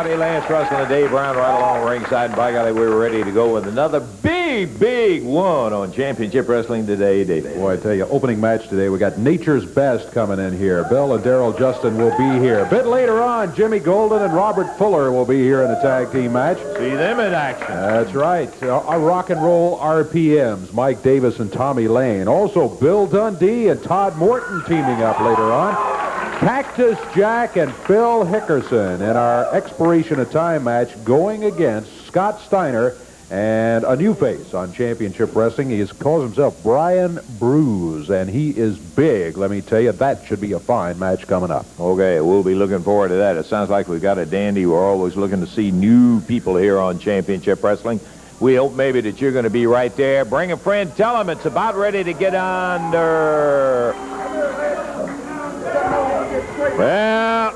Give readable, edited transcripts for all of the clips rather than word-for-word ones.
Howdy, Lance Russell and Dave Brown right along ringside. And by golly, we're ready to go with another big one on Championship Wrestling today, Dave. Boy, I tell you, opening match today, we got Nature's Best coming in here. Bill and Daryl Justin will be here. A bit later on, Jimmy Golden and Robert Fuller will be here in the tag team match. See them in action. That's right. Our rock and roll RPMs, Mike Davis and Tommy Lane. Also, Bill Dundee and Todd Morton teaming up later on. Cactus Jack and Phil Hickerson in our expiration of time match going against Scott Steiner and a new face on Championship Wrestling. He calls himself Brian Bruise, and he is big. Let me tell you, that should be a fine match coming up. Okay, we'll be looking forward to that. It sounds like we've got a dandy. We're always looking to see new people here on Championship Wrestling. We hope maybe that you're going to be right there. Bring a friend. Tell them it's about ready to get under. Well,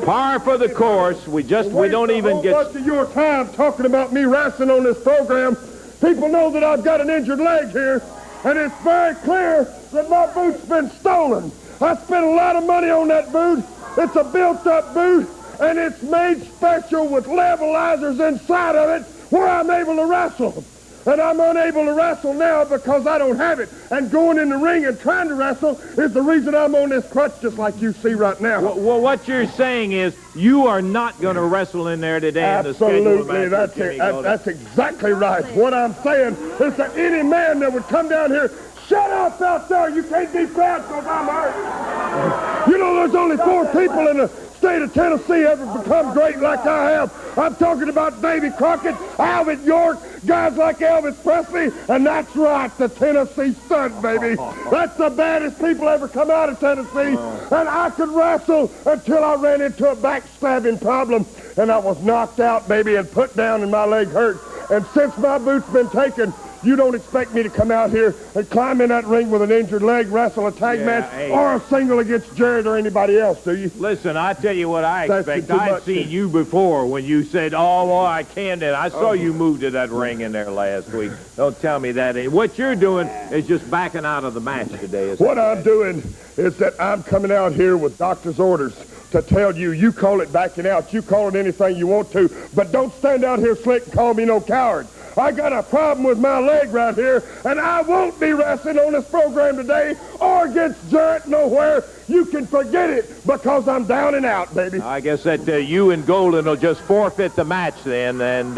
par for the course. We don't even get much of your time talking about me wrestling on this program. People know that I've got an injured leg here, and it's very clear that my boot's been stolen. I spent a lot of money on that boot. It's a built-up boot, and it's made special with levelizers inside of it where I'm able to wrestle. And I'm unable to wrestle now because I don't have it. And going in the ring and trying to wrestle is the reason I'm on this crutch just like you see right now. Well, what you're saying is you are not going to wrestle in there today. Absolutely, in the that's exactly right. What I'm saying is that any man that would come down here, shut up out there, you can't be proud because I'm hurt. You know, there's only 4 people in the state of Tennessee ever become great like I have. I'm talking about Davy Crockett, Albert York, guys like Elvis Presley, and that's right, the Tennessee Stud, baby. That's the baddest people ever come out of Tennessee, and I could wrestle until I ran into a backstabbing problem, and I was knocked out, baby, and put down, and my leg hurt. And since my boot's been taken, you don't expect me to come out here and climb in that ring with an injured leg, wrestle a tag match, or a single against Jared or anybody else, do you? Listen, I tell you what I expect. I've seen you before when you said, oh, well, I can't. And I saw you move to that ring in there last week. Don't tell me that. What you're doing is just backing out of the match today. What I'm doing is that I'm coming out here with doctor's orders to tell you, you call it backing out, you call it anything you want to, but don't stand out here slick and call me no coward. I got a problem with my leg right here, and I won't be wrestling on this program today or against Jarrett nowhere. You can forget it because I'm down and out, baby. I guess that you and Golden will just forfeit the match then, and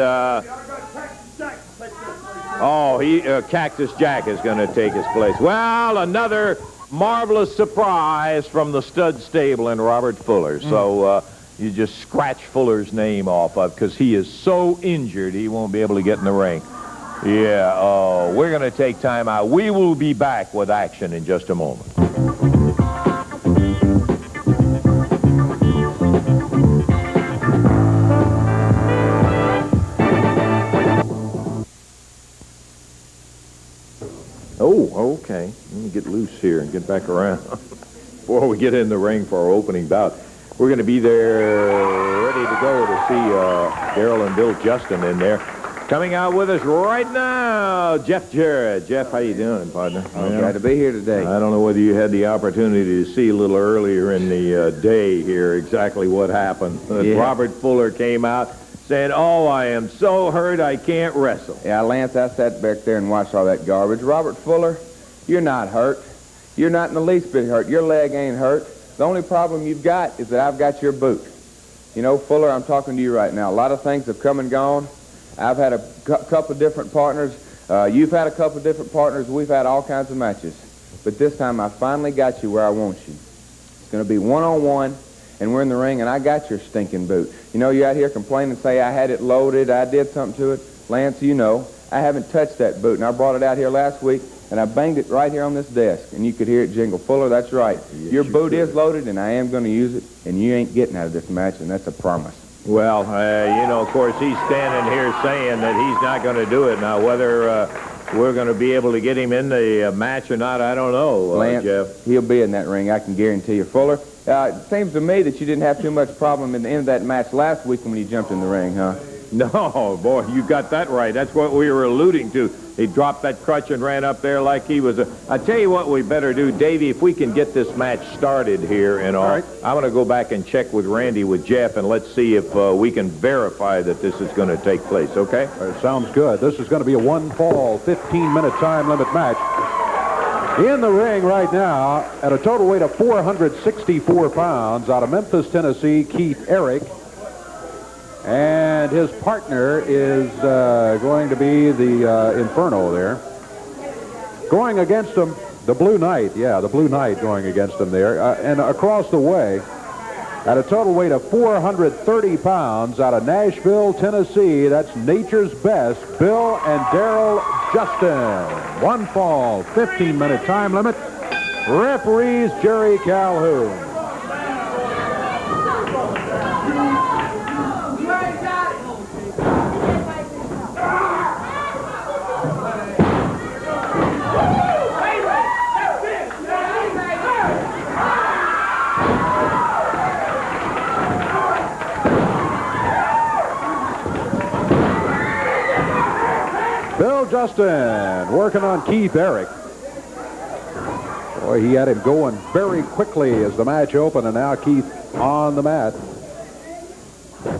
Cactus Jack is going to take his place. Well, another marvelous surprise from the stud stable in Robert Fuller. So you just scratch Fuller's name off of because he is so injured he won't be able to get in the ring. Yeah, we're going to take time out. We will be back with action in just a moment. Oh, okay. Let me get loose here and get back around before we get in the ring for our opening bout. We're going to be there ready to go to see Daryl and Bill Justin in there. Coming out with us right now, Jeff Jarrett. Jeff, how you doing, partner? I'm glad to be here today. I don't know whether you had the opportunity to see a little earlier in the day here exactly what happened. Yeah. Robert Fuller came out saying, oh, I am so hurt I can't wrestle. Yeah, Lance, I sat back there and watched all that garbage. Robert Fuller, you're not hurt. You're not in the least bit hurt. Your leg ain't hurt. The only problem you've got is that I've got your boot. You know, Fuller, I'm talking to you right now. A lot of things have come and gone. I've had a couple of different partners. You've had a couple of different partners. We've had all kinds of matches. But this time I finally got you where I want you. It's going to be one-on-one, and we're in the ring, and I got your stinking boot. You know, you out here complaining and say I had it loaded, I did something to it. Lance, you know, I haven't touched that boot, and I brought it out here last week, and I banged it right here on this desk, and you could hear it jingle. Fuller, that's right. Yes, your boot is loaded, and I am going to use it, and you ain't getting out of this match, and that's a promise. Well, you know, of course, he's standing here saying that he's not going to do it. Now, whether we're going to be able to get him in the match or not, I don't know, Lance, Jeff. He'll be in that ring, I can guarantee you. Fuller, it seems to me that you didn't have too much problem in the end of that match last week when you jumped in the ring, huh? No, boy, you got that right. That's what we were alluding to. He dropped that crutch and ran up there like he was a... I tell you what we better do, Davey, if we can get this match started here and all right. I'm going to go back and check with Randy, with Jeff, and let's see if we can verify that this is going to take place, okay? Sounds good. This is going to be a one-fall, 15-minute time limit match. In the ring right now, at a total weight of 464 pounds, out of Memphis, Tennessee, Keith Eric. And his partner is going to be the Inferno there. Going against him, the Blue Knight. Yeah, the Blue Knight going against him there. And across the way, at a total weight of 430 pounds, out of Nashville, Tennessee, that's Nature's Best, Bill and Daryl Justin. One fall, 15-minute time limit. Referees Jerry Calhoun. Bill Justin working on Keith Eric. Boy, he had him going very quickly as the match opened, and now Keith on the mat.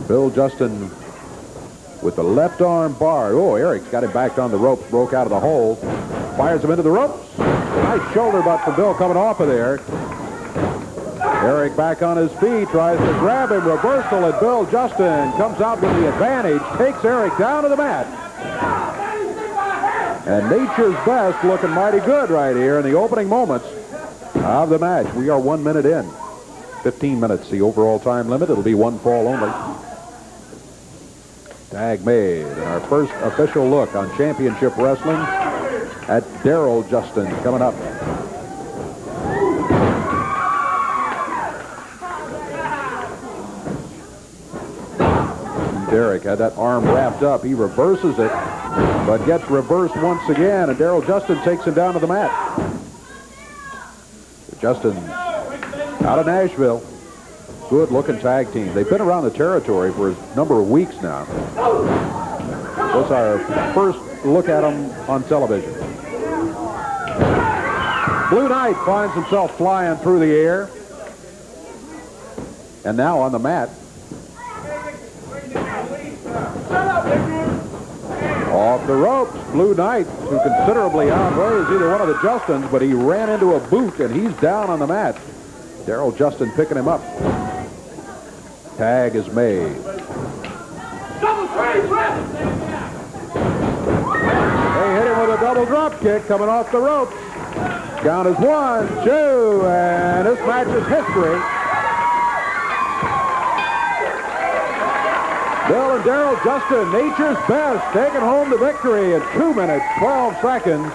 Bill Justin with the left arm bar. Oh, Eric's got him back on the ropes, broke out of the hole. Fires him into the ropes. Nice shoulder butt from Bill coming off of there. Eric back on his feet, tries to grab him, reversal, and Bill Justin comes out with the advantage, takes Eric down to the mat. And Nature's Best looking mighty good right here in the opening moments of the match. We are 1 minute in. 15 minutes, the overall time limit. It'll be one fall only. Tag made. And our first official look on championship wrestling at Daryl Justin coming up. Derek had that arm wrapped up. He reverses it, but gets reversed once again, and Daryl Justin takes him down to the mat. Justin out of Nashville. Good-looking tag team. They've been around the territory for a number of weeks now. That's our first look at them on television. Blue Knight finds himself flying through the air. And now on the mat. Off the ropes, Blue Knight, who considerably outweighs either one of the Justins, but he ran into a boot, and he's down on the mat. Daryl Justin picking him up. Tag is made. They hit him with a double drop kick coming off the ropes. Count is 1, 2, and this match is history. Bill and Daryl Justin, Nature's Best, taking home the victory in 2 minutes, 12 seconds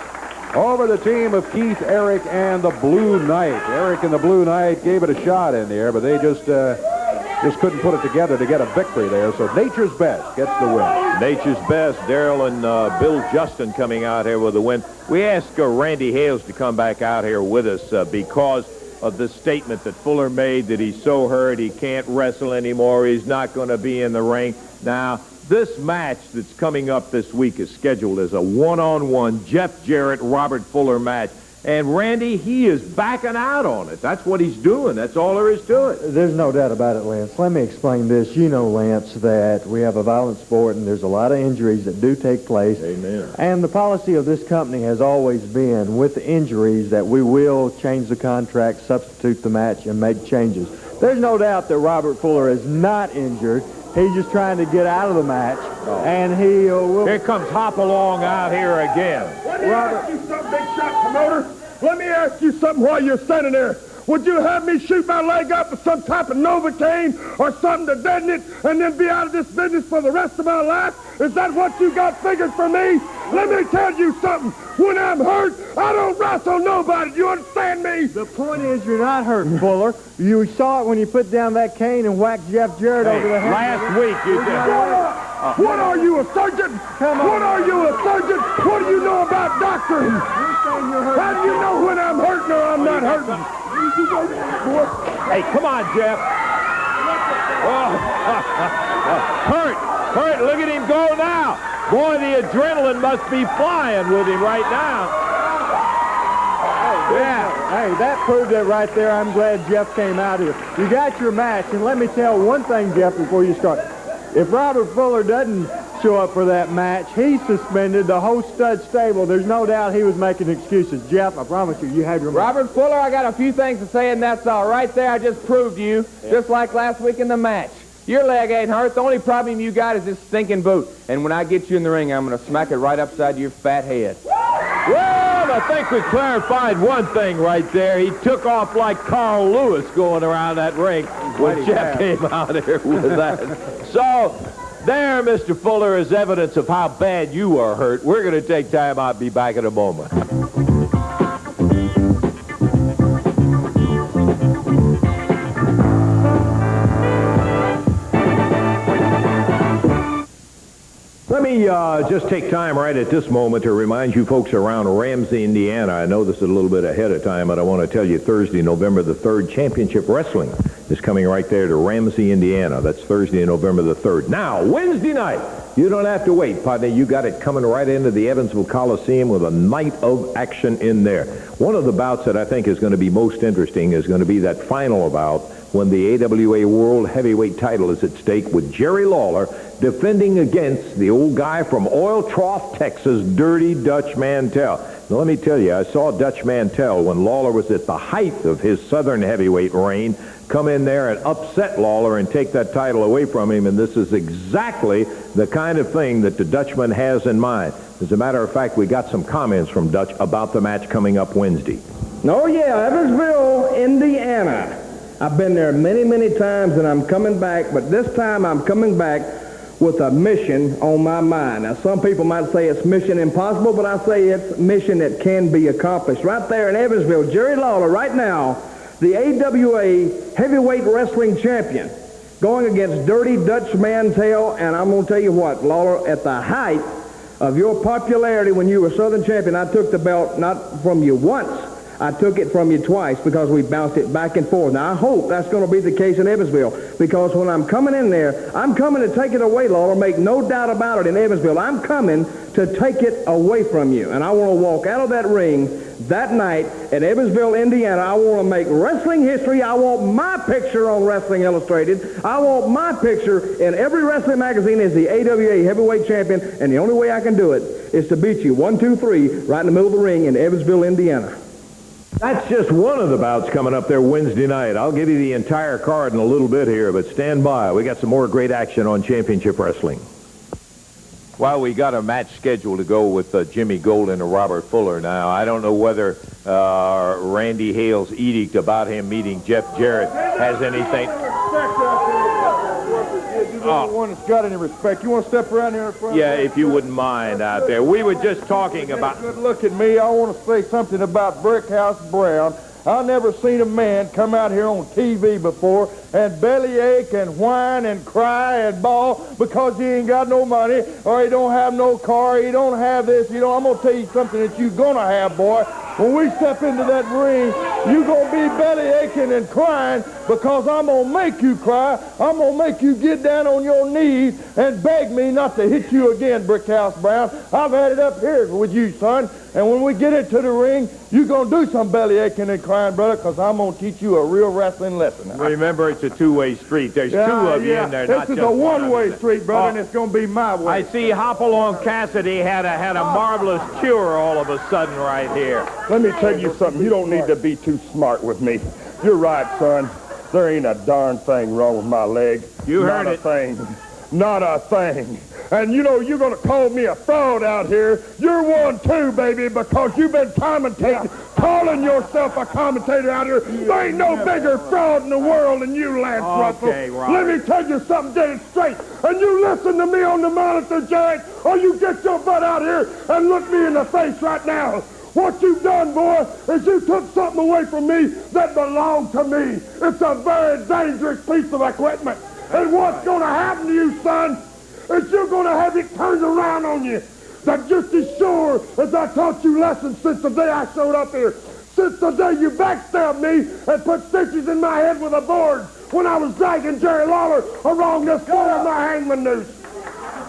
over the team of Keith, Eric, and the Blue Knight. Eric and the Blue Knight gave it a shot in there, but they just couldn't put it together to get a victory there. So Nature's Best gets the win. Nature's Best, Daryl and Bill Justin coming out here with a win. We asked Randy Hales to come back out here with us because of the statement that Fuller made that he's so hurt he can't wrestle anymore. He's not going to be in the ring. Now, this match that's coming up this week is scheduled as a one-on-one Jeff Jarrett, Robert Fuller match. And Randy, he is backing out on it. That's what he's doing. That's all there is to it. There's no doubt about it, Lance. Let me explain this. You know, Lance, that we have a violent sport and there's a lot of injuries that do take place. Amen. And the policy of this company has always been, with the injuries, that we will change the contract, substitute the match, and make changes. There's no doubt that Robert Fuller is not injured. He's just trying to get out of the match, and he will... Here comes Hopalong out here again. Let me ask you something, big shot promoter. Let me ask you something while you're standing there. Would you have me shoot my leg up with some type of Novocaine or something to deaden it and then be out of this business for the rest of my life? Is that what you got figured for me? Let me tell you something. When I'm hurt, I don't wrestle nobody. Do you understand me? The point is, you're not hurt, Fuller. You saw it when you put down that cane and whacked Jeff Jarrett over the head. Last week you did. What are you, a surgeon? Come on. What are you, a surgeon? What do you know about doctoring? How do you know when I'm hurting or I'm not hurting? Hey, come on, Jeff. Oh. Hurt. Hurt, look at him go now. Boy, the adrenaline must be flying with him right now. Yeah. Hey, that proved it right there. I'm glad Jeff came out here. You got your match, and let me tell one thing, Jeff, before you start. If Robert Fuller doesn't show up for that match, he's suspended the whole stud stable. There's no doubt he was making excuses. Jeff, I promise you, you have your match. Robert Fuller, I got a few things to say, and that's all. Right there, I just proved you, just like last week in the match. Your leg ain't hurt. The only problem you got is this stinking boot. And when I get you in the ring, I'm going to smack it right upside your fat head. Well, I think we clarified one thing right there. He took off like Carl Lewis going around that ring when Jeff came out here with that. So, there, Mr. Fuller, is evidence of how bad you are hurt. We're going to take time out. Be back in a moment. Let me just take time right at this moment to remind you folks around Ramsey, Indiana. I know this is a little bit ahead of time, but I want to tell you Thursday, November the 3rd, Championship Wrestling is coming right there to Ramsey, Indiana. That's Thursday, November the 3rd. Now, Wednesday night, you don't have to wait, partner. You got it coming right into the Evansville Coliseum with a night of action in there. One of the bouts that I think is going to be most interesting is going to be that final bout when the AWA World Heavyweight title is at stake with Jerry Lawler defending against the old guy from Oil Trough, Texas, Dirty Dutch Mantell. Now, let me tell you, I saw Dutch Mantell when Lawler was at the height of his Southern heavyweight reign come in there and upset Lawler and take that title away from him, and this is exactly the kind of thing that the Dutchman has in mind. As a matter of fact, we got some comments from Dutch about the match coming up Wednesday. Oh, yeah, Evansville, Indiana. I've been there many, many times, and I'm coming back, but this time I'm coming back with a mission on my mind. Now, some people might say it's mission impossible, but I say it's mission that can be accomplished. Right there in Evansville, Jerry Lawler, right now, the AWA Heavyweight Wrestling Champion, going against Dirty Dutch Mantell, and I'm going to tell you what, Lawler, at the height of your popularity when you were Southern Champion, I took the belt not from you once, I took it from you twice because we bounced it back and forth. Now, I hope that's going to be the case in Evansville because when I'm coming in there, I'm coming to take it away, Lawler. Make no doubt about it in Evansville. I'm coming to take it away from you. And I want to walk out of that ring that night at Evansville, Indiana. I want to make wrestling history. I want my picture on Wrestling Illustrated. I want my picture in every wrestling magazine as the AWA Heavyweight Champion. And the only way I can do it is to beat you 1, 2, 3 right in the middle of the ring in Evansville, Indiana. That's just one of the bouts coming up there Wednesday night. I'll give you the entire card in a little bit here, but stand by. We got some more great action on Championship Wrestling. Well, we got a match scheduled to go with Jimmy Golden and Robert Fuller now. I don't know whether Randy Hale's edict about him meeting Jeff Jarrett has anything. Oh. One that's got any respect. You want to step around here in front? Yeah, if you wouldn't mind out there. We were just talking about... Good look at me. I want to say something about Brickhouse Brown. I've never seen a man come out here on TV before and bellyache and whine and cry and bawl because he ain't got no money or he don't have no car, he don't have this, you know. I'm going to tell you something that you're going to have, boy. When we step into that ring, you're going to be bellyaching and crying because I'm going to make you cry. I'm going to make you get down on your knees and beg me not to hit you again, Brickhouse Brown. I've had it up here with you, son. And when we get into the ring, you're going to do some bellyaching and crying, brother, because I'm going to teach you a real wrestling lesson. Remember, it's a two-way street. There's two of you in there, not just one. This is a one-way street, brother, and it's going to be my way. I see Hopalong Cassidy had a marvelous cure all of a sudden right here. Let me tell you something. You don't need to be too smart with me. You're right, son. There ain't a darn thing wrong with my leg. You heard it. Not a thing. Not a thing. And you know, you're going to call me a fraud out here. You're one too, baby, because you've been commentating, calling yourself a commentator out here. There ain't no bigger fraud in the world than you, Lance Russell. Let me tell you something dead straight. And you listen to me on the monitor, Giant, or you get your butt out here and look me in the face right now. What you've done, boy, is you took something away from me that belonged to me. It's a very dangerous piece of equipment. And what's going to happen to you, son, is you're going to have it turned around on you. That just as sure as I taught you lessons since the day I showed up here, since the day you backstabbed me and put stitches in my head with a board when I was dragging Jerry Lawler along this floor of my hangman noose.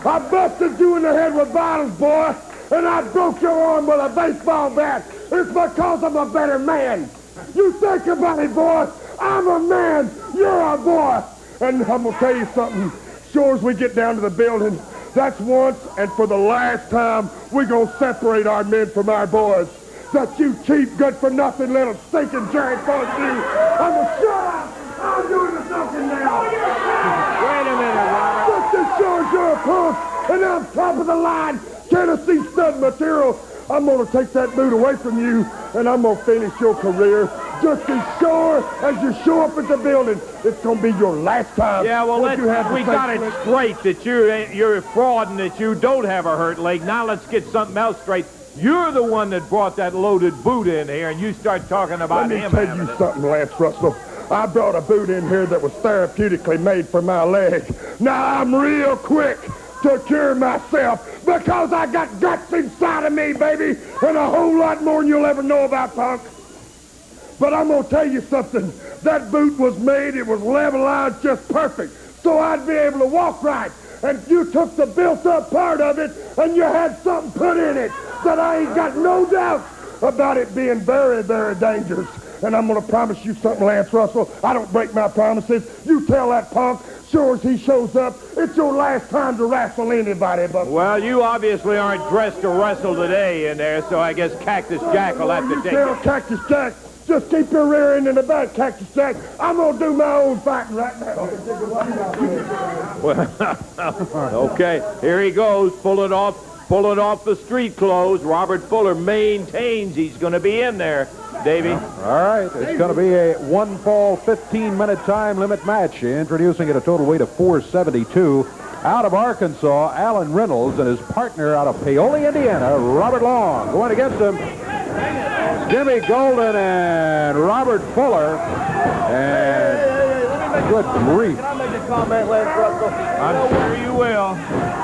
I busted you in the head with bottles, boy, and I broke your arm with a baseball bat. It's because I'm a better man. You think about it, boy. I'm a man. You're a boy. And I'm going to tell you something. Sure as we get down to the building, that's once and for the last time we're going to separate our men from our boys. That you cheap, good-for-nothing little stinking Jerry Funk you. I'm going to shut up. I'm doing the talking now. Wait a minute, Robert. Just as sure as you're a punk and I'm top of the line Tennessee stud material, I'm going to take that boot away from you and I'm going to finish your career. Just as sure as you show up at the building, it's going to be your last time. Yeah, well, we got it straight that you're a fraud and that you don't have a hurt leg. Now let's get something else straight. You're the one that brought that loaded boot in here, and you start talking about him. Let me tell you something, Lance Russell. I brought a boot in here that was therapeutically made for my leg. Now I'm real quick to cure myself because I got guts inside of me, baby, and a whole lot more than you'll ever know about, punk. But I'm going to tell you something. That boot was made, it was levelized just perfect, so I'd be able to walk right. And you took the built-up part of it, and you had something put in it that I ain't got no doubt about it being very, very dangerous. And I'm going to promise you something, Lance Russell. I don't break my promises. You tell that punk, sure as he shows up, it's your last time to wrestle anybody. But well, you obviously aren't dressed to wrestle today in there, so I guess Cactus Jack will have to take tell it. Cactus Jack, just keep your rear end in the back, Cactus Jack. I'm going to do my own fighting right now. Well, okay, here he goes, pulling off the street clothes. Robert Fuller maintains he's going to be in there, Davey. All right, it's going to be a one-fall, 15-minute time limit match. Introducing at a total weight of 472. Out of Arkansas, Alan Reynolds and his partner out of Paoli, Indiana, Robert Long. Going against him, Jimmy Golden and Robert Fuller. And good grief. Can I make a comment, Lance Russell? I'm sure you will.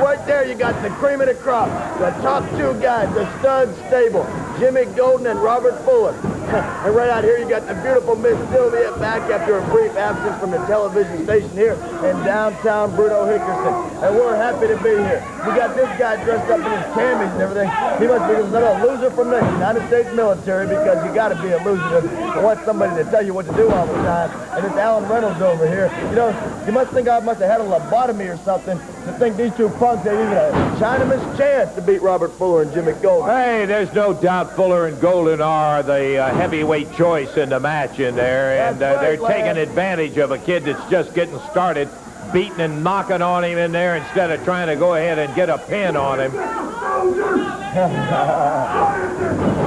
Right there, you got the cream of the crop. The top two guys, the stud stable, Jimmy Golden and Robert Fuller. And right out here, you got the beautiful Miss Sylvia back after a brief absence from the television station here in downtown Bruno Hickerson. And we're happy to be here. We got this guy dressed up in his camis and everything. He must be another loser from the United States military because you got to be a loser to want somebody to tell you what to do all the time. And it's Alan Reynolds over here. You know, you must think I must have had a lobotomy or something to think these two punks had even a Chinaman's chance to beat Robert Fuller and Jimmy Golden. Hey, there's no doubt Fuller and Golden are the heavyweight choice in the match in there, and they're taking advantage of a kid that's just getting started, beating and knocking on him in there instead of trying to go ahead and get a pin on him.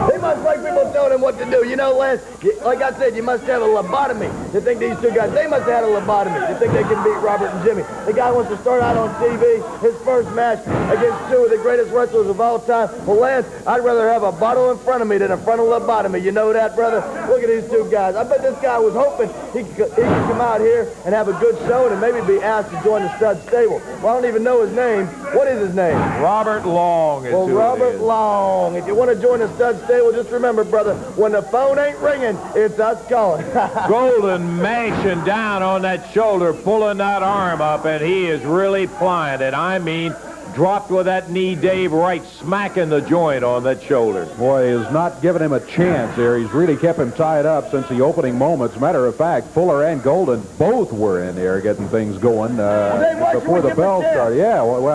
They must like people telling him what to do. You know, Lance, like I said, you must have a lobotomy to think these two guys, they must have had a lobotomy to think they can beat Robert and Jimmy. The guy wants to start out on TV, his first match against two of the greatest wrestlers of all time. Well, Lance, I'd rather have a bottle in front of me than a frontal lobotomy. You know that, brother? Look at these two guys. I bet this guy was hoping he could come out here and have a good show and maybe be asked to join the stud stable. Well, I don't even know his name. What is his name? Robert Long is Well, who Robert it is. Long. If you want to join the stud stable, just remember, brother, when the phone ain't ringing, it's us calling. Golden mashing down on that shoulder, pulling that arm up, and he is really plying it. I mean, dropped with that knee, Dave, right smack in the joint on that shoulder. Boy, is not giving him a chance there. He's really kept him tied up since the opening moments. Matter of fact, Fuller and Golden both were in there getting things going before the bell started. Yeah, well,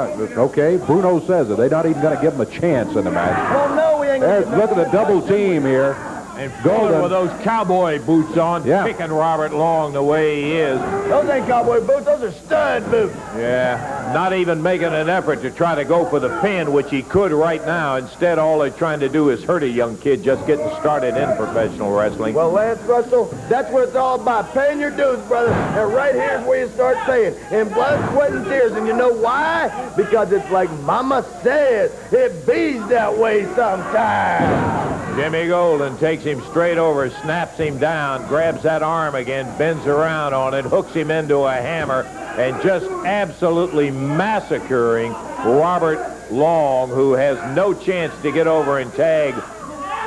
okay, Bruno says it. They're not even going to give him a chance in the match. Well, no, we ain't going to. Look at the double team here. And Fuller with those cowboy boots on, kicking Robert Long the way he is. Those ain't cowboy boots, those are stud boots. Yeah, not even making an effort to try to go for the pin, which he could right now. Instead, all they're trying to do is hurt a young kid just getting started in professional wrestling. Well, Lance Russell, that's what it's all about, paying your dues, brother. And right here's where you start paying, in blood, sweat, and tears. And you know why? Because it's like Mama says, it bees that way sometimes. Jimmy Golden takes him straight over, snaps him down, grabs that arm again, bends around on it, hooks him into a hammer, and just absolutely massacring Robert Long, who has no chance to get over and tag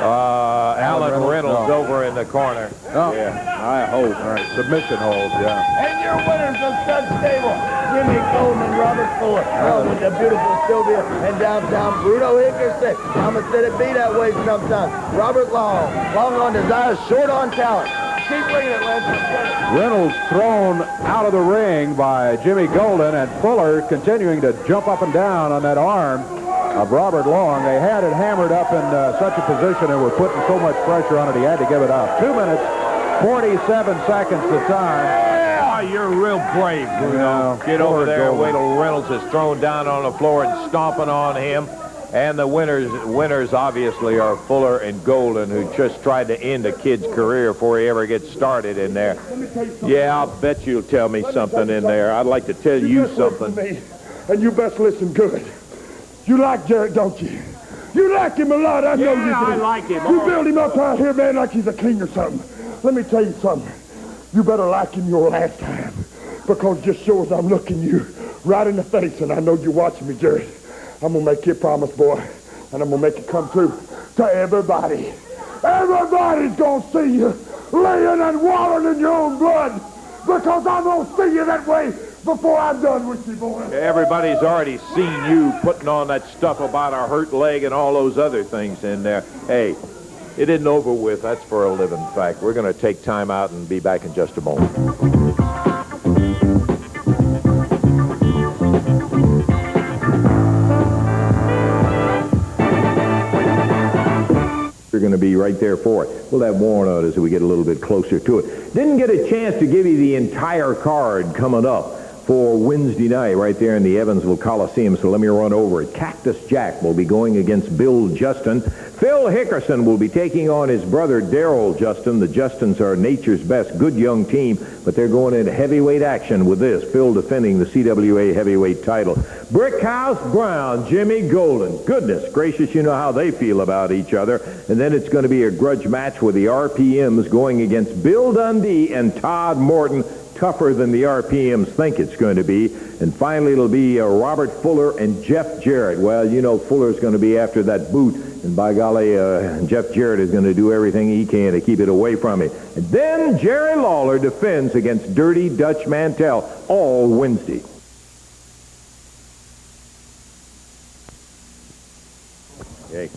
Alan Reynolds over in the corner. Oh. Yeah. I hope. All right, submission hold, yeah. And your winners of Stud Stable, Jimmy Golden and Robert Fuller. Oh, with the beautiful Sylvia and downtown Bruno Hickerson. Mama said it be that way sometimes. Robert Long on desire, short on talent. Keep bringing it, Lance. Reynolds thrown out of the ring by Jimmy Golden, and Fuller continuing to jump up and down on that arm of Robert Long. They had it hammered up in such a position and were putting so much pressure on it, he had to give it up. 2 minutes, 47 seconds to time. Yeah, you're real brave, Bruno. Get over there and wait till Reynolds is thrown down on the floor and stomping on him. And the winners obviously are Fuller and Golden, who just tried to end a kid's career before he ever gets started in there. Yeah, I'll bet you'll tell me something in there. I'd like to tell you something. And you best listen good. You like Jarrett, don't you? You like him a lot, I know you do. Yeah, I like him. You build him up out here, man, like he's a king or something. Let me tell you something. You better like him your last time, because just sure as I'm looking you right in the face, and I know you're watching me, Jarrett, I'm going to make you a promise, boy, and I'm going to make it come true to everybody. Everybody's going to see you laying and wallowing in your own blood, because I'm going to see you that way before I'm done with you, boy. Everybody's already seen you putting on that stuff about a hurt leg and all those other things in there. Hey, it isn't over with. That's for a living fact. We're going to take time out and be back in just a moment. You're going to be right there for it. We'll have more on it as we get a little bit closer to it. Didn't get a chance to give you the entire card coming up for Wednesday night right there in the Evansville Coliseum, so let me run over it. Cactus Jack will be going against Bill Justin. Phil Hickerson will be taking on his brother Darrell Justin. The Justins are nature's best, good young team, but they're going into heavyweight action with this. Phil defending the CWA heavyweight title. Brickhouse Brown, Jimmy Golden. Goodness gracious, you know how they feel about each other. And then it's going to be a grudge match with the RPMs going against Bill Dundee and Todd Morton. Tougher than the RPMs think it's going to be. And finally, it'll be Robert Fuller and Jeff Jarrett. Well, you know Fuller's going to be after that boot, and by golly, Jeff Jarrett is going to do everything he can to keep it away from him. And then Jerry Lawler defends against Dirty Dutch Mantell all Wednesday. Okay.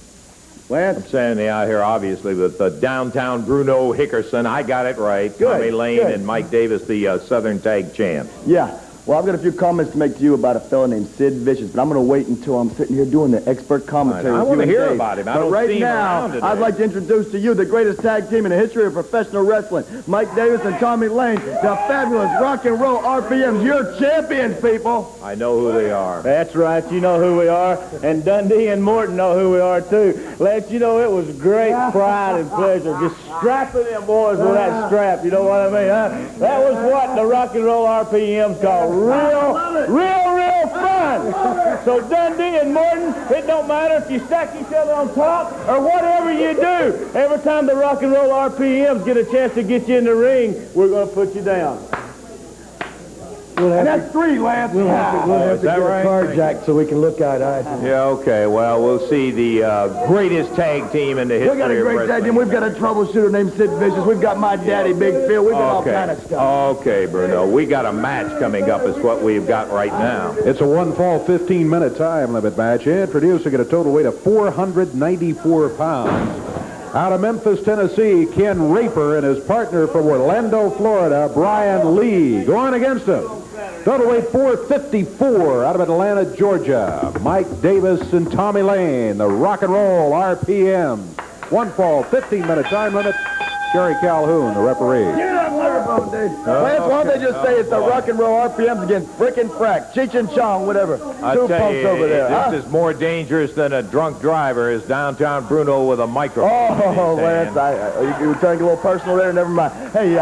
Lance? I'm standing out here, obviously, with downtown Bruno Hickerson. I got it right. Tommy Lane and Mike Davis, the Southern Tag Champs. Yeah. Well, I've got a few comments to make to you about a fellow named Sid Vicious, but I'm going to wait until I'm sitting here doing the expert commentary. I want to hear about him. I don't right see him around now, today. I'd like to introduce to you the greatest tag team in the history of professional wrestling. Mike Davis and Tommy Lane, the fabulous rock and roll RPMs. You're champions, people. I know who they are. That's right. You know who we are. And Dundee and Morton know who we are, too. Lance, you know, it was great pride and pleasure just strapping them boys with that strap. You know what I mean, huh? That was what the rock and roll RPMs call real fun. So Dundee and Morton, it don't matter if you stack each other on top or whatever you do. Every time the rock and roll RPMs get a chance to get you in the ring, we're going to put you down. And that's three, Lance. We'll have to get a card, Jack, so we can look eye-to-eye. Yeah, okay. Well, we'll see the greatest tag team in the history We got a of great wrestling. tag team. We've got a troubleshooter named Sid Vicious. We've got my daddy, Big Phil. We've got all kind of stuff. Okay, Bruno. We got a match coming up is what we've got right now. It's a one-fall, 15-minute time limit match. Introducing at a total weight of 494 pounds. Out of Memphis, Tennessee, Ken Raper and his partner from Orlando, Florida, Brian Lee, going against him. Total weight 454 out of Atlanta, Georgia. Mike Davis and Tommy Lane, the rock and roll RPM. One fall, 15-minute time limit. Jerry Calhoun, the referee. Get it up, microphone, Dave. Lance, why don't they just say it's the rock and roll RPMs against Frickin' Frack, Cheech and Chong, whatever. I Two tell punks you, over there. this is more dangerous than a drunk driver is downtown Bruno with a microphone. Oh, Lance, you were trying to get a little personal there. Never mind. Hey,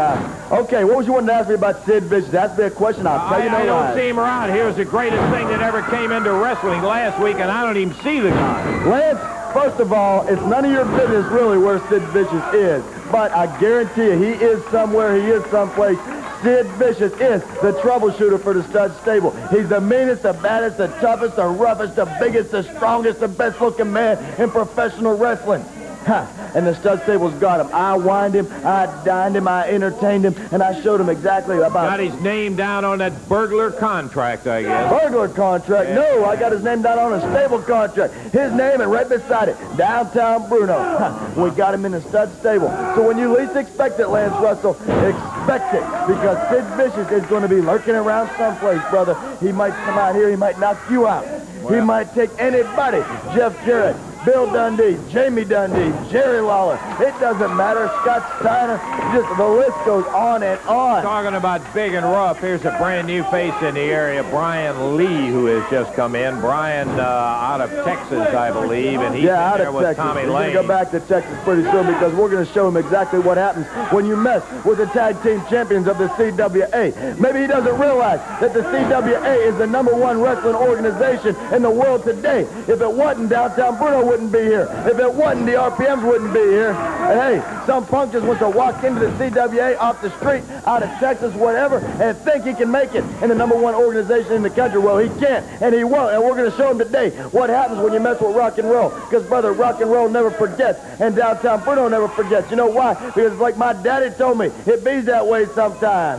okay, what was you wanting to ask me about Sid Vicious? Ask me a question. I'll tell you no I don't lies. see him around. Here's the greatest thing that ever came into wrestling last week, and I don't even see the guy. Lance, first of all, it's none of your business really where Sid Vicious is. But I guarantee you, he is somewhere, he is someplace. Sid Vicious is the troubleshooter for the Stud Stable. He's the meanest, the baddest, the toughest, the roughest, the biggest, the strongest, the best-looking man in professional wrestling. And the stud stable's got him. I wined him, I dined him, I entertained him, and I showed him exactly about... Got his name down on that burglar contract, I guess. Burglar contract? Yeah. No, I got his name down on a stable contract. His name and right beside it, Downtown Bruno. We got him in the stud stable. So when you least expect it, Lance Russell, expect it, because Sid Vicious is going to be lurking around someplace, brother. He might come out here, he might knock you out. He might take anybody. Jeff Jarrett, Bill Dundee, Jamie Dundee, Jerry Lawler. It doesn't matter. Scott Steiner. Just the list goes on and on. Talking about big and rough, here's a brand new face in the area, Brian Lee, who has just come in. Brian out of Texas, I believe, and he's out there of with Texas. Tommy He's Lane. going to go back to Texas pretty soon because we're going to show him exactly what happens when you mess with the tag team champions of the CWA. Maybe he doesn't realize that the CWA is the #1 wrestling organization in the world today. If it wasn't, Downtown Bruno wouldn't be here. If it wasn't, the RPMs wouldn't be here. And hey, some punk just wants to walk into the CWA off the street, out of Texas, whatever, and think he can make it in the #1 organization in the country. Well, he can't, and he won't. And we're going to show him today what happens when you mess with rock and roll. Because, brother, rock and roll never forgets, and Downtown Bruno never forgets. You know why? Because like my daddy told me, it be that way sometime.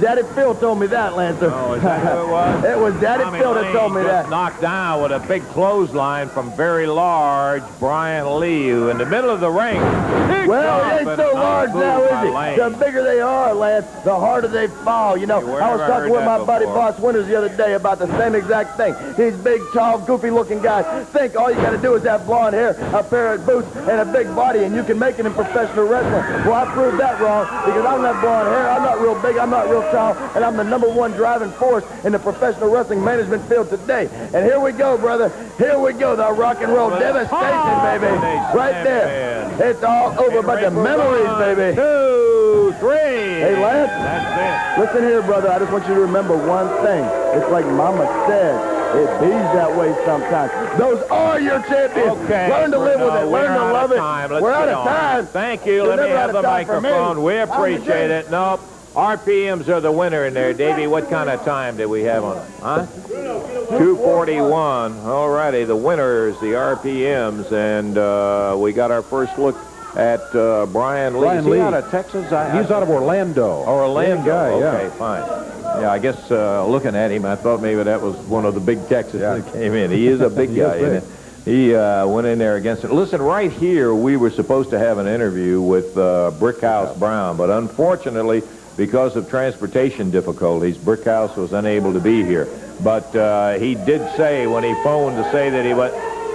Daddy Phil told me that, Lancer. Oh, is that who it was? It was Daddy Tommy Phil that Lane told me just that. knocked down with a big clothesline from very large Brian Lee, who in the middle of the ring. Well, he ain't so large now, is he? The bigger they are, Lance, the harder they fall. You know, Hey, where I was have I talking heard with my that buddy before? Boss Winters the other day about the same exact thing. These big, tall, goofy-looking guys think all you got to do is have blonde hair, a pair of boots, and a big body, and you can make it in professional wrestling. Well, I proved that wrong because I don't have blonde hair, I'm not real big, I'm not real tall, and I'm the #1 driving force in the professional wrestling management field today. And here we go, brother. Here we go, the rock and roll devastation, baby. Right there. It's all over, but the memories, baby. 2, 3. Hey, Lance. That's Listen here, brother. I just want you to remember one thing. It's like Mama said. It bees that way sometimes. Those are your champions. Okay. Learn to live with it. Learn to love it. We're out of time. Thank you. You're Let me never have out the of time for me. microphone. We I'm the appreciate champ. it. Nope. RPMs are the winner in there. Davey, what kind of time did we have on it? Huh? 2:41. All righty. The winners, the RPMs, and we got our first look at Brian Lee. Brian Is he Lee. out of Texas? He's out of Orlando. Orlando. Young guy, yeah. Okay, fine. Yeah, I guess looking at him, I thought maybe that was one of the big Texans that came in. He is a big He is guy. big. Isn't he? He went in there against it. Listen, right here, we were supposed to have an interview with Brickhouse Brown, but unfortunately, because of transportation difficulties, Brickhouse was unable to be here. But he did say when he phoned to say that he was...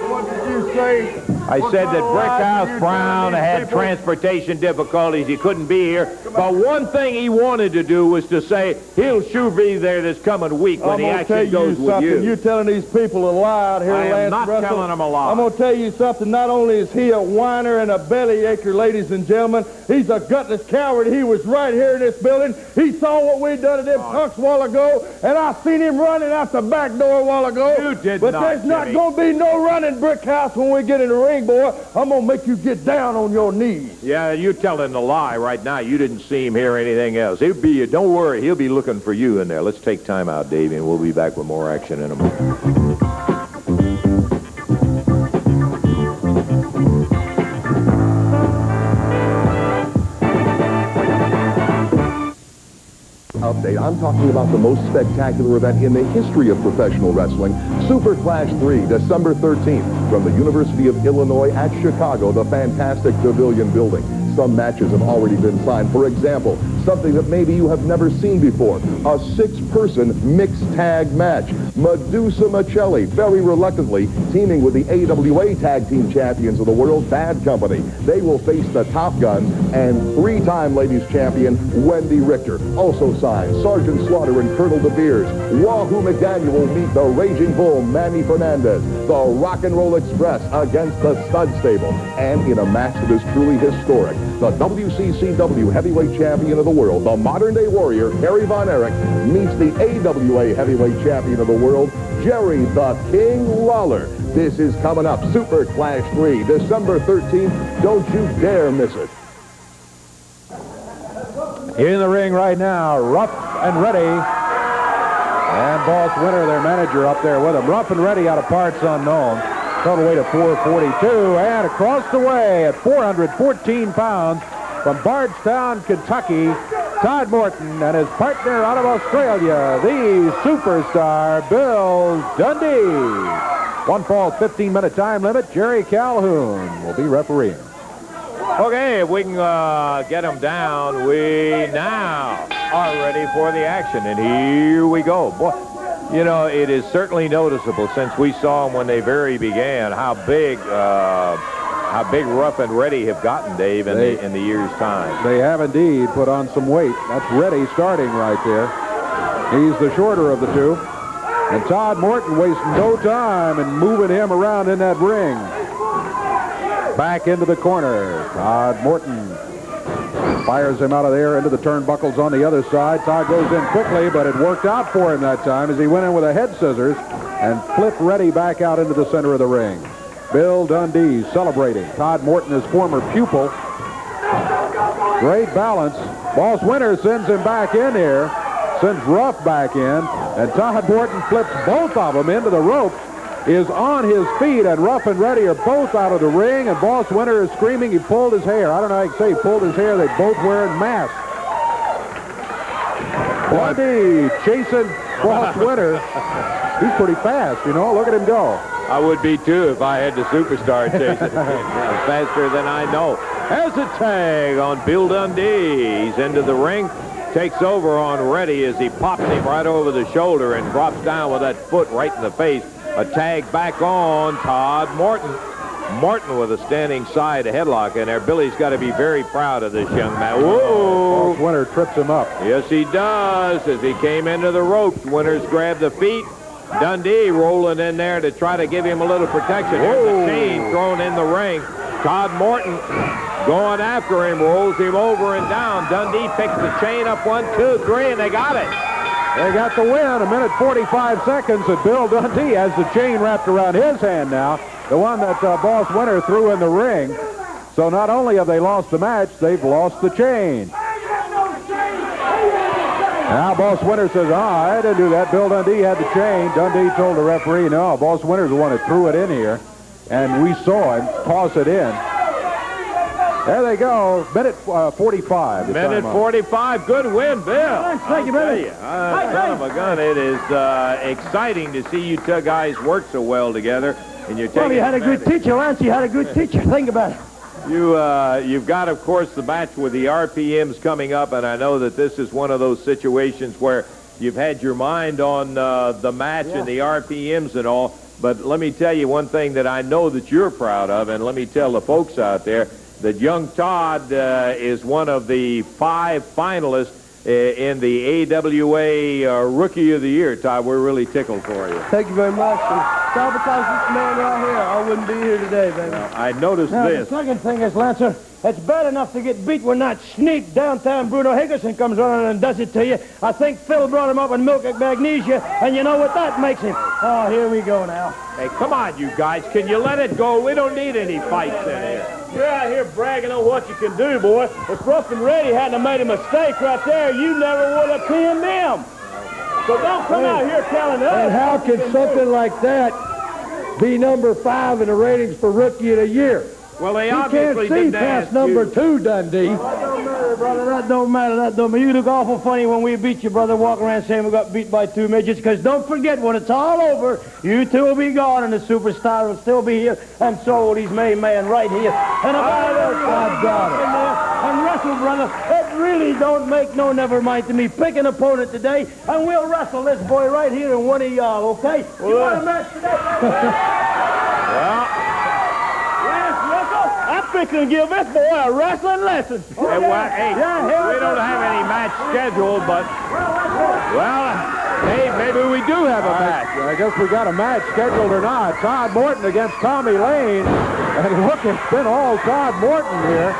What did you say? I said that Brickhouse Brown had transportation difficulties. He couldn't be here. But one thing he wanted to do was to say he'll sure be there this coming week when I'm he going to tell actually you goes with something. you. You're telling these people a lie out here, I am Lance not Russell. telling them a lie. I'm going to tell you something. Not only is he a whiner and a bellyacre, ladies and gentlemen, he's a gutless coward. He was right here in this building. He saw what we done to them punks a while ago, and I seen him running out the back door a while ago. You did but not, there's not Jimmy. going to be no running, Brickhouse, when we get in the ring, boy. I'm going to make you get down on your knees. Yeah, you're telling a lie right now. You didn't see him hear anything else. He'll be, don't worry, he'll be looking for you in there. Let's take time out, Davey, and we'll be back with more action in a moment. Update. I'm talking about the most spectacular event in the history of professional wrestling, Super Clash 3, December 13th, from the University of Illinois at Chicago, the fantastic Pavilion building. Some matches have already been signed. For example, something that maybe you have never seen before, a 6-person mixed tag match. Medusa Michelli, very reluctantly, teaming with the AWA Tag Team Champions of the World, Bad Company. They will face the Top Guns and 3-time ladies champion Wendy Richter. Also signed, Sergeant Slaughter and Colonel De Beers. Wahoo McDaniel will meet the Raging Bull, Manny Fernandez. The Rock and Roll Express against the Stud Stable. And in a match that is truly historic, the WCCW Heavyweight Champion of the World, the modern-day warrior, Harry Von Erich, meets the AWA Heavyweight Champion of the World, Jerry the King Lawler. This is coming up, Super Clash 3, December 13th. Don't you dare miss it. In the ring right now, Rough and Ready. And Boss Winter, their manager, up there with him. Rough and Ready out of parts unknown. Total weight of 442. And across the way at 414 pounds from Bardstown, Kentucky, Todd Morton and his partner out of Australia, the superstar Bill Dundee. One fall, 15-minute time limit. Jerry Calhoun will be refereeing. Okay, if we can get them down, we now are ready for the action. And here we go. Boy, you know, it is certainly noticeable since we saw them when they very began how big Rough and Ready have gotten, Dave, in the year's time. They have indeed put on some weight. That's Ready starting right there. He's the shorter of the two. And Todd Morton wasting no time in moving him around in that ring. Back into the corner. Todd Morton fires him out of there into the turnbuckles on the other side. Todd goes in quickly, but it worked out for him that time as he went in with a head scissors and flipped Ready back out into the center of the ring. Bill Dundee celebrating. Todd Morton, his former pupil. Great balance. Boss Winter sends him back in here. Sends Ruff back in. And Todd Morton flips both of them into the ropes. Is on his feet, and Ruff and Ready are both out of the ring, and Boss Winter is screaming he pulled his hair. I don't know how you can say he pulled his hair. They both wearing masks. Dundee chasing Boss Winter. He's pretty fast, you know. Look at him go. I would be, too, if I had the superstar chasing faster than I know. Has a tag on Bill Dundee. He's into the ring. Takes over on Ready as he pops him right over the shoulder and drops down with that foot right in the face. A tag back on Todd Morton. Morton with a standing side headlock in there. Billy's got to be very proud of this young man. Whoa! Winter trips him up. Yes, he does. As he came into the ropes, Winters grabbed the feet. Dundee rolling in there to try to give him a little protection. Here's the chain thrown in the ring. Todd Morton going after him, rolls him over and down. Dundee picks the chain up, 1, 2, 3, and they got it. They got the win, 1:45 seconds, and Bill Dundee has the chain wrapped around his hand now, the one that Boss Winter threw in the ring. So not only have they lost the match, they've lost the chain. Now Boss Winter says, I didn't do that. Bill Dundee had the chain. Dundee told the referee, no, Boss Winter's the one that threw it in here, and we saw him toss it in. There they go. Minute 45. Minute 45. Good win, Bill. Thank you, brother. Son of a gun. It is exciting to see you two guys work so well together. And you're taking Well, you had a good teacher, Lance. You had a good teacher. Think about it. You've got, of course, the match with the RPMs coming up, and I know that this is one of those situations where you've had your mind on the match and the RPMs and all. But let me tell you one thing that I know that you're proud of, and let me tell the folks out there, that young Todd is one of the 5 finalists in the AWA Rookie of the Year. Todd, we're really tickled for you. Thank you very much. It's all because of this man right here. I wouldn't be here today, baby. I noticed Now, this. the second thing is, Lancer, it's bad enough to get beat when that sneak downtown Bruno Higginson comes running and does it to you. I think Phil brought him up with milk at magnesia, and you know what that makes him. Oh, here we go now. Hey, come on, you guys. Can you let it go? We don't need any fights in here. You're out here bragging on what you can do, boy. If Ruff and Ready hadn't have made a mistake right there, you never would have pinned them. So don't come out here telling us. And how can something like that be number 5 in the ratings for Rookie of the Year? Well, they You can't obviously see didn't past ask number you. 2, Dundee. That don't matter, brother. That don't matter. That don't matter. You look awful funny when we beat you, brother, walking around saying we got beat by 2 midgets, because don't forget, when it's all over, you two will be gone, and the superstar will still be here, and so will his main man right here. And about I've got it. And wrestle, brother. It really don't make no never mind to me. Pick an opponent today, and we'll wrestle this boy right here in one of y'all, okay? You want a match today? Well, I'm fixing to give this boy a wrestling lesson. hey, we don't have any match scheduled, but, well, hey, maybe we do have a match. I guess we got a match scheduled or not. Todd Morton against Tommy Lane. And look, it's been all Todd Morton here.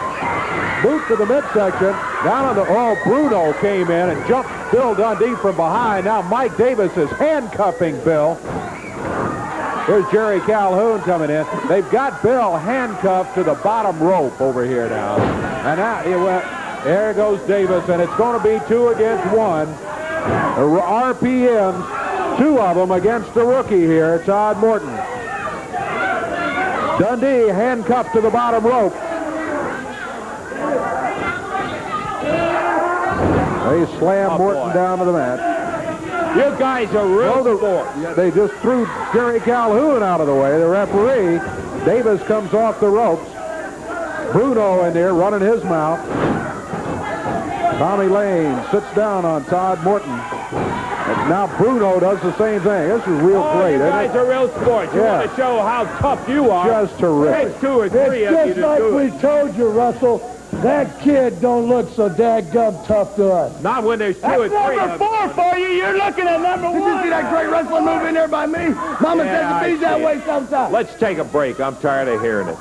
Boot to the midsection. Down on the, Bruno came in and jumped Bill Dundee from behind. Now Mike Davis is handcuffing Bill. Here's Jerry Calhoun coming in. They've got Bill handcuffed to the bottom rope over here now. And now he went. There goes Davis, and it's going to be 2 against 1. RPMs, 2 of them against the rookie here, Todd Morton. Dundee handcuffed to the bottom rope. They slam Morton down to the mat. You guys are real sport. Yeah, they just threw Jerry Calhoun out of the way, the referee. Davis comes off the ropes. Bruno in there running his mouth. Tommy Lane sits down on Todd Morton. And now Bruno does the same thing. This is real great. You guys are real sports. You want to show how tough you are. Just terrific. Take 2 or 3 of you It's to just like do we it. told you, Russell. That kid don't look so dadgum tough to us. Not when there's 2 or 3 Number of 4 for you. You're looking at number 1. Did you see that great wrestling move in there by me? Mama Yeah, says I it be that see way sometimes. Let's take a break. I'm tired of hearing it.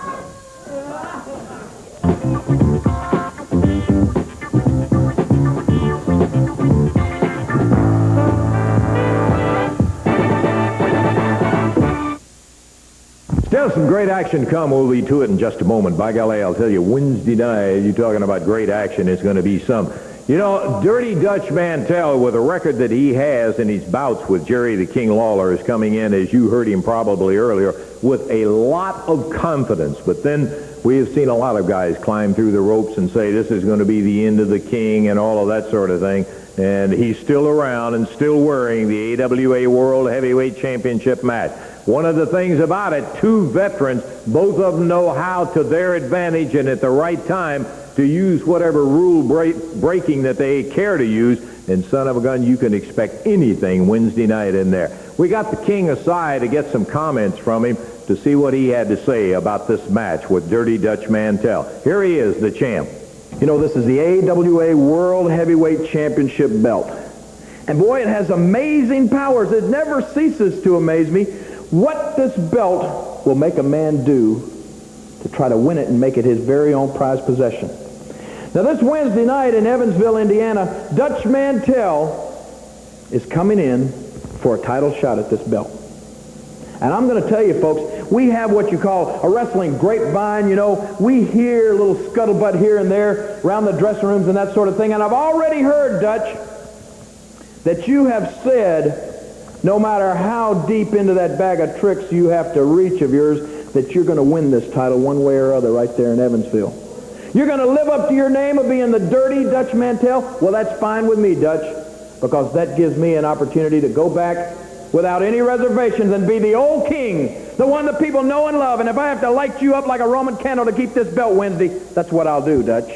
Still some great action come. We'll be to it in just a moment. By golly, I'll tell you, Wednesday night, you're talking about great action. It's going to be some. You know, Dirty Dutch Mantell, with a record that he has in his bouts with Jerry the King Lawler, is coming in, as you heard him probably earlier, with a lot of confidence. But then we have seen a lot of guys climb through the ropes and say this is going to be the end of the King and all of that sort of thing. And he's still around and still wearing the AWA World Heavyweight Championship match. One of the things about it, 2 veterans, both of them know how to their advantage and at the right time to use whatever rule breaking that they care to use. And son of a gun, you can expect anything Wednesday night in there. We got the King aside to get some comments from him to see what he had to say about this match with Dirty Dutch Mantell. Here he is, the champ. You know, this is the AWA World Heavyweight Championship belt. And boy, it has amazing powers. It never ceases to amaze me what this belt will make a man do to try to win it and make it his very own prized possession. Now, this Wednesday night in Evansville, Indiana, Dutch Mantell is coming in for a title shot at this belt. And I'm going to tell you, folks, we have what you call a wrestling grapevine. You know, we hear a little scuttlebutt here and there around the dressing rooms and that sort of thing. And I've already heard, Dutch, that you have said, no matter how deep into that bag of tricks you have to reach of yours, that you're going to win this title one way or other right there in Evansville. You're going to live up to your name of being the Dirty Dutch Mantell? Well, that's fine with me, Dutch, because that gives me an opportunity to go back without any reservations and be the old King, the one that people know and love. And if I have to light you up like a Roman candle to keep this belt Wednesday, that's what I'll do, Dutch.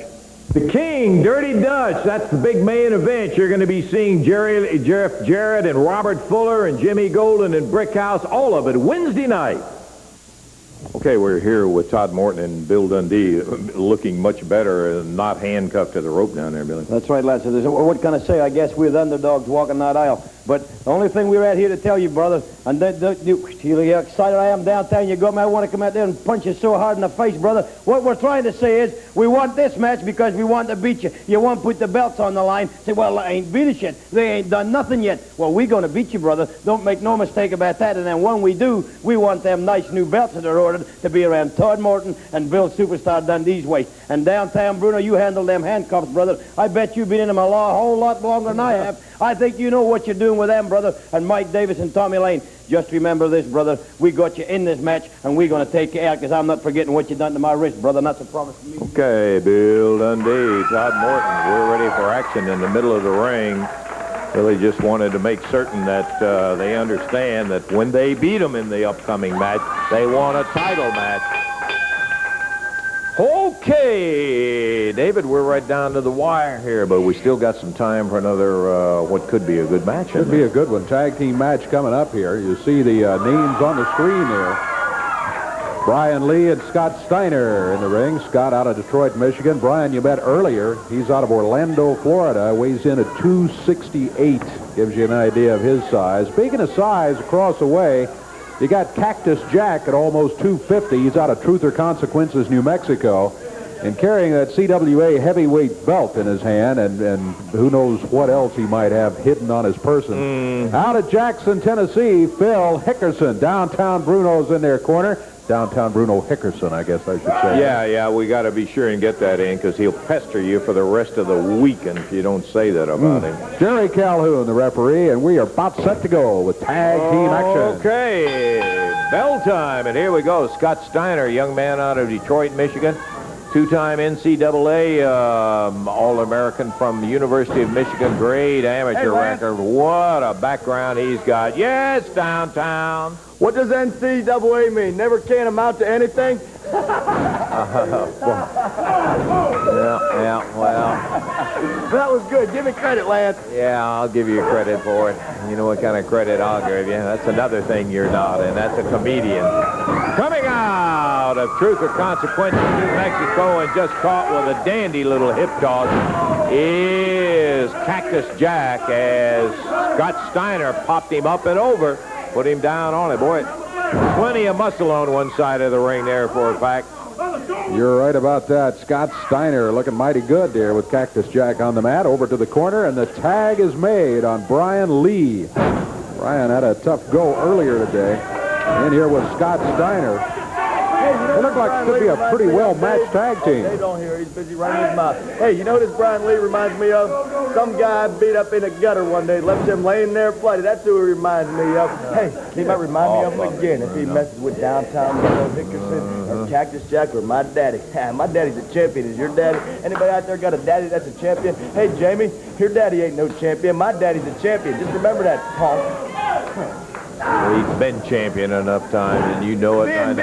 The King, Dirty Dutch, that's the big main event. You're going to be seeing Jeff Jarrett and Robert Fuller and Jimmy Golden and Brickhouse, all of it Wednesday night. Okay, we're here with Todd Morton and Bill Dundee, looking much better and not handcuffed to the rope down there, Billy. That's right, lads. What can I say? I guess we're the underdogs walking that aisle. But the only thing we're out here to tell you, brother, and you're excited I am downtown, you go, man, I want to come out there and punch you so hard in the face, brother. What we're trying to say is we want this match because we want to beat you. You want to put the belts on the line. Say, well, I ain't beat us yet. They ain't done nothing yet. Well, we're going to beat you, brother. Don't make no mistake about that. And then when we do, we want them nice new belts that are ordered to be around Todd Morton and Bill Superstar Dundee's waist. And downtown, Bruno, you handle them handcuffs, brother. I bet you've been in them a whole lot longer than I have. I think you know what you're doing with them, brother, and Mike Davis and Tommy Lane. Just remember this, brother. We got you in this match, and we're going to take you out because I'm not forgetting what you done to my wrist, brother, and that's a promise to me. Okay, Bill Dundee, Todd Morton, we're ready for action in the middle of the ring. Really just wanted to make certain that they understand that when they beat them in the upcoming match, they want a title match. Okay, David, we're right down to the wire here, but we still got some time for another, what could be a good match. Could be a good one. Tag team match coming up here. You see the names on the screen there. Brian Lee and Scott Steiner in the ring. Scott out of Detroit, Michigan. Brian, you met earlier. He's out of Orlando, Florida. Weighs in at 268. Gives you an idea of his size. Speaking of size, across the way, you got Cactus Jack at almost 250. He's out of Truth or Consequences, New Mexico, and carrying that CWA heavyweight belt in his hand, and who knows what else he might have hidden on his person. Out of Jackson, Tennessee, Phil Hickerson. Downtown Bruno's in their corner. Downtown Bruno Hickerson, I guess I should say. Yeah, we got to be sure and get that in because he'll pester you for the rest of the weekend if you don't say that about him. Jerry Calhoun, the referee, and we are about set to go with tag team action. Okay, Bell time, and here we go. Scott Steiner, young man out of Detroit, Michigan. Two-time NCAA All-American from the University of Michigan. Great amateur record. What a background he's got. Yes, downtown. What does NCAA mean? Never can amount to anything? Yeah, well. That was good. Give me credit, Lance. Yeah, I'll give you credit for it. You know what kind of credit I'll give you? That's another thing you're not, and that's a comedian. Coming out of Truth or Consequences, New Mexico, and just caught with a dandy little hip toss is Cactus Jack, as Scott Steiner popped him up and over, put him down on it. Boy, plenty of muscle on one side of the ring there for a fact. You're right about that. Scott Steiner looking mighty good there with Cactus Jack on the mat. Over to the corner, and the tag is made on Brian Lee. Brian had a tough go earlier today. In here with Scott Steiner. It looked like it could be a pretty well-matched tag team. They don't hear. He's busy running his mouth. Hey, you know what this Brian Lee reminds me of? Some guy beat up in a gutter one day, left him laying there bloody. That's who he reminds me of. Hey, he might remind me of him again if he messes with downtown Hickerson or Cactus Jack or my daddy. My daddy's a champion. Is your daddy? Anybody out there got a daddy that's a champion? Hey, Jamie, your daddy ain't no champion. My daddy's a champion. Just remember that, Paul. He's been champion enough times, and you know it. Ben.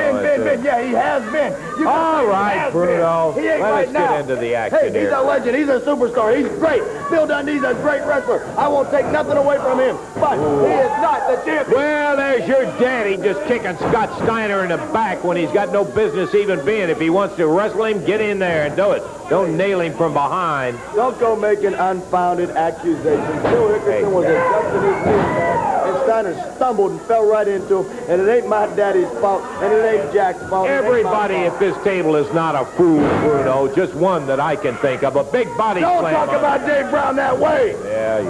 Yeah, he has been. All right, Bruno. Let's get into the action here. He's a legend. He's a superstar. He's great. Bill Dundee's a great wrestler. I won't take nothing away from him, but he is not the champion. Well, there's your daddy just kicking Scott Steiner in the back when he's got no business even being. If he wants to wrestle him, get in there and do it. Don't nail him from behind. Don't go making unfounded accusations. Bill Hickerson was adjusting his knee pad, and Steiner stumbled and fell right into him, and it ain't my daddy's fault, and it ain't Jack's fault. Everybody at this table is not a fool, Bruno. Just one that I can think of. A big body slam. Don't talk about Dave Brown that way. Yeah.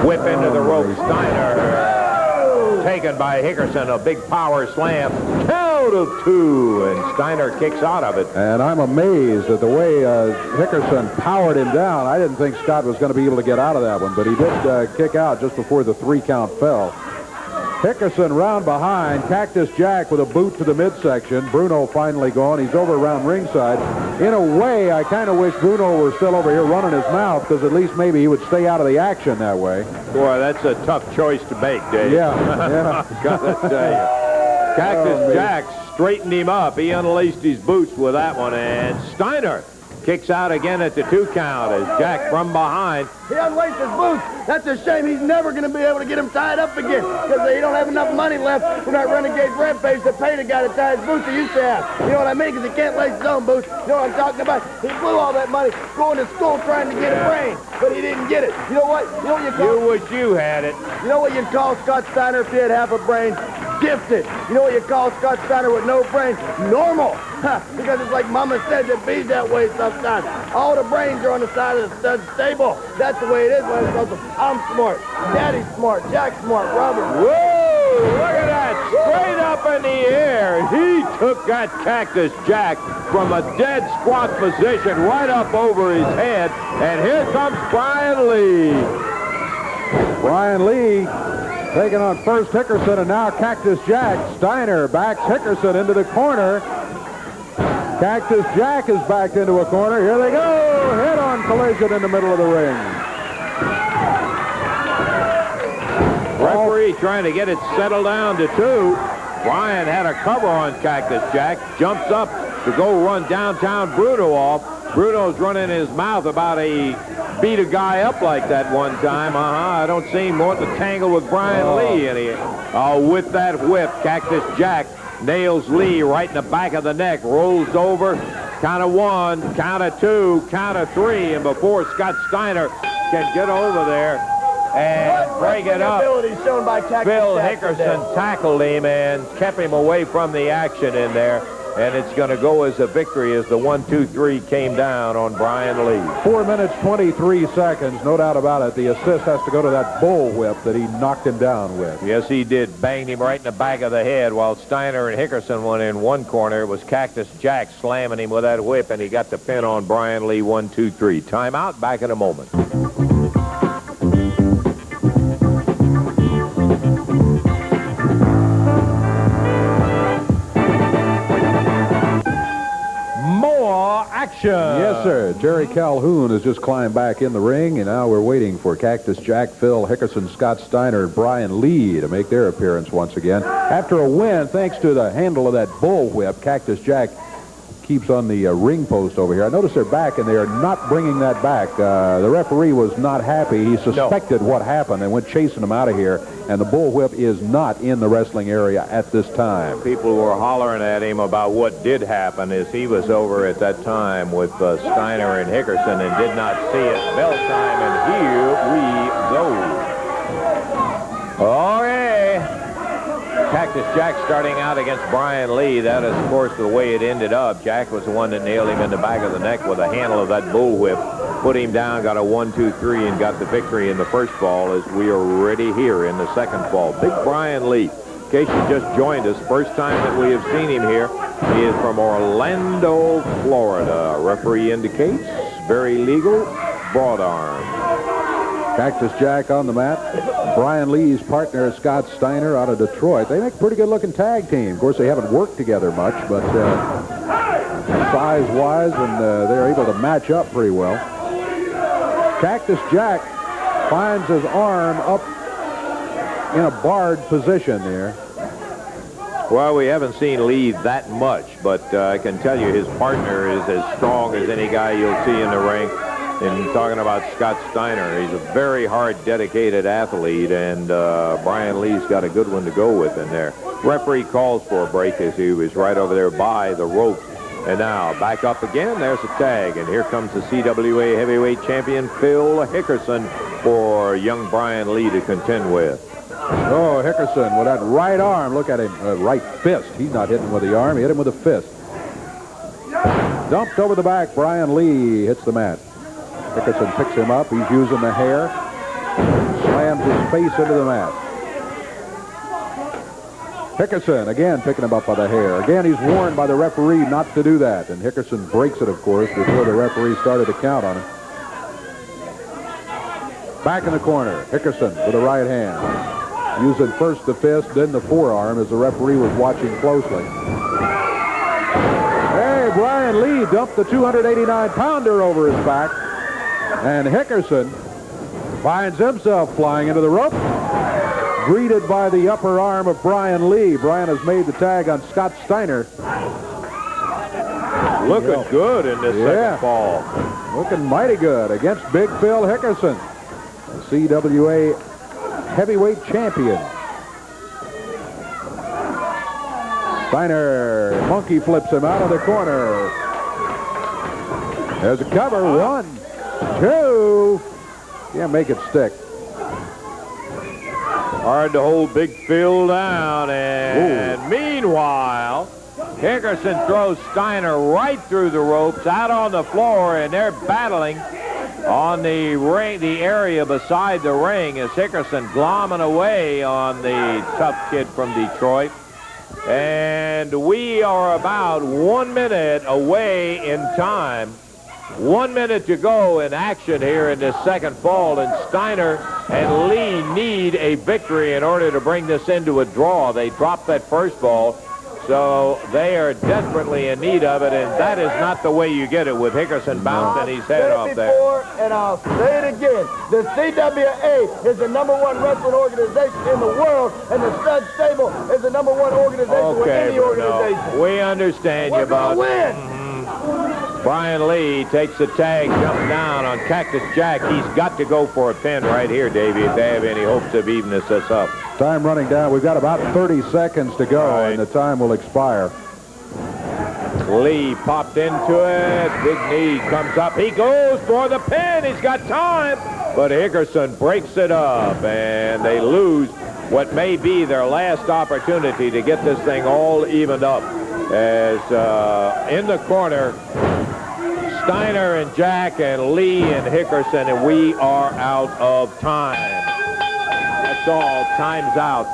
Whip into the rope. Steiner taken by Hickerson. A big power slam. Count of two, and Steiner kicks out of it. And I'm amazed at the way Hickerson powered him down. I didn't think Scott was going to be able to get out of that one, but he did kick out just before the 3 count fell. Hickerson round behind. Cactus Jack with a boot to the midsection. Bruno finally gone. He's over around ringside. In a way, I kind of wish Bruno were still over here running his mouth, because at least maybe he would stay out of the action that way. Boy, that's a tough choice to make, Dave. Yeah. Gotta tell you. Cactus Jack straightened him up. He unleashed his boots with that one, and Steiner kicks out again at the 2 count as Jack from behind. He unlaced his boots. That's a shame. He's never going to be able to get him tied up again, because he don't have enough money left from that Renegade Rampage to pay the guy to tie his boots he used to have. You know what I mean? Because he can't lace his own boots. You know what I'm talking about? He blew all that money going to school trying to get a brain, but he didn't get it. You know what? You know what you call? You wish you had it. You know what you'd call Scott Steiner if he had half a brain? Gifted. You know what you call Scott Steiner with no brain? Normal. Because it's like Mama said, that be's that way sometimes. All the brains are on the side of the stud stable. That's the way it is when it's also, I'm smart, Daddy's smart, Jack's smart, Robert. Whoa! Look at that! Straight up in the air. He took that Cactus Jack from a dead squat position right up over his head. And here comes Brian Lee. Brian Lee taking on first Hickerson, and now Cactus Jack. Steiner backs Hickerson into the corner. Cactus Jack is backed into a corner. Here they go. Head-on collision in the middle of the ring. Referee trying to get it settled down to 2. Brian had a cover on Cactus Jack. Jumps up to go run downtown Bruno off. Bruno's running his mouth about he beat a guy up like that one time. I don't see him wanting to tangle with Brian Lee in here. With that whip, Cactus Jack nails Lee right in the back of the neck, rolls over, count of 1, count of 2, count of 3, and before Scott Steiner can get over there and break it up, Shown by Phil Hickerson tackled him and kept him away from the action in there. And it's going to go as a victory as the 1, 2, 3 came down on Brian Lee. 4 minutes, 23 seconds, no doubt about it. The assist has to go to that bull whip that he knocked him down with. Yes, he did. Banged him right in the back of the head while Steiner and Hickerson went in one corner. It was Cactus Jack slamming him with that whip, and he got the pin on Brian Lee. 1, 2, 3. Timeout. Back in a moment. Jerry Calhoun has just climbed back in the ring, and now we're waiting for Cactus Jack, Phil Hickerson, Scott Steiner, and Brian Lee to make their appearance once again. After a win, thanks to the handle of that bullwhip, Cactus Jack keeps on the ring post over here. I notice they're back, and they are not bringing that back. The referee was not happy. He suspected what happened and went chasing him out of here, and the bullwhip is not in the wrestling area at this time. People were hollering at him about what did happen as he was over at that time with Steiner and Hickerson and did not see it. Bell time, and here we go. Okay. Cactus Jack starting out against Brian Lee. That is, of course, the way it ended up. Jack was the one that nailed him in the back of the neck with a handle of that bullwhip. Put him down, got a 1, 2, 3, and got the victory in the first fall as we are ready here in the second fall. Big Brian Lee. In case you just joined us, first time that we have seen him here. He is from Orlando, Florida. Referee indicates very legal, broad arm. Cactus Jack on the mat. Brian Lee's partner, Scott Steiner, out of Detroit. They make a pretty good-looking tag team. Of course, they haven't worked together much, but size-wise, and they're able to match up pretty well. Cactus Jack finds his arm up in a barred position there. Well, we haven't seen Lee that much, but I can tell you his partner is as strong as any guy you'll see in the ring. And talking about Scott Steiner, he's a very hard, dedicated athlete, and Brian Lee's got a good one to go with in there. Referee calls for a break as he was right over there by the rope. And now back up again. There's a tag, and here comes the CWA heavyweight champion Phil Hickerson for young Brian Lee to contend with. Oh, Hickerson with that right arm. Look at him, right fist. He's not hitting with the arm. He hit him with a fist. Dumped over the back. Brian Lee hits the mat. Hickerson picks him up. He's using the hair. Slams his face into the mat. Hickerson again picking him up by the hair. Again, he's warned by the referee not to do that. And Hickerson breaks it, of course, before the referee started to count on him. Back in the corner. Hickerson with the right hand. Using first the fist, then the forearm as the referee was watching closely. Hey, Brian Lee dumped the 289-pounder over his back. And Hickerson finds himself flying into the rope, greeted by the upper arm of Brian Lee. Brian has made the tag on Scott Steiner. Looking good in this second fall. Looking mighty good against Big Phil Hickerson, the CWA heavyweight champion. Steiner monkey flips him out of the corner. There's a cover. 1, 2. Can't make it stick. Hard to hold Big Phil down, and meanwhile, Hickerson throws Steiner right through the ropes, out on the floor, and they're battling on the ring, the area beside the ring, as Hickerson glomming away on the tough kid from Detroit. And we are about 1 minute away in time. 1 minute to go in action here in this second fall, and Steiner and Lee need a victory in order to bring this into a draw. They dropped that first ball, so they are desperately in need of it, and that is not the way you get it with Hickerson bouncing his head off there. And I'll say it again. The CWA is the #1 wrestling organization in the world, and the Stud Stable is the #1 organization with any organization. We understand you, Bob. Brian Lee takes the tag, jumps down on Cactus Jack. He's got to go for a pin right here, Davey, if they have any hopes of evening this up. Time running down. We've got about 30 seconds to go, and the time will expire. Lee popped into it. Big knee comes up. He goes for the pin. He's got time. But Hickerson breaks it up, and they lose what may be their last opportunity to get this thing all evened up. As in the corner, Steiner and Jack and Lee and Hickerson, and we are out of time. That's all. Time's out.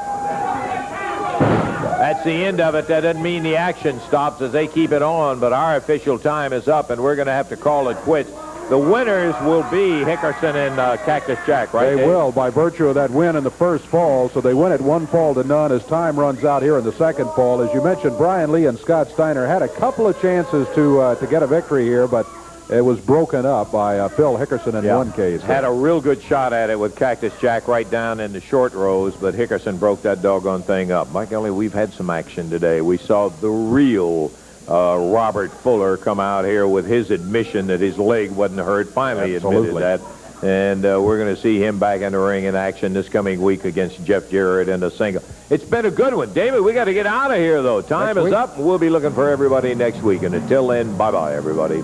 That's the end of it. That doesn't mean the action stops as they keep it on, but our official time is up, and we're going to have to call it quits. The winners will be Hickerson and Cactus Jack, right? They will, by virtue of that win in the first fall. So they win it 1-0 as time runs out here in the second fall. As you mentioned, Brian Lee and Scott Steiner had a couple of chances to get a victory here, but it was broken up by Phil Hickerson in one case. Had a real good shot at it with Cactus Jack right down in the short rows, but Hickerson broke that doggone thing up. Mike Ellie, we've had some action today. We saw the real Robert Fuller come out here with his admission that his leg wasn't hurt. Finally admitted that. And we're going to see him back in the ring in action this coming week against Jeff Jarrett in a single. It's been a good one. David, we got to get out of here, though. Time is up, and we'll be looking for everybody next week. And until then, bye-bye, everybody.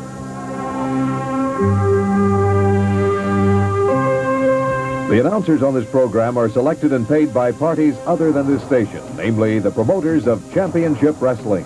The announcers on this program are selected and paid by parties other than this station, namely the promoters of Championship Wrestling.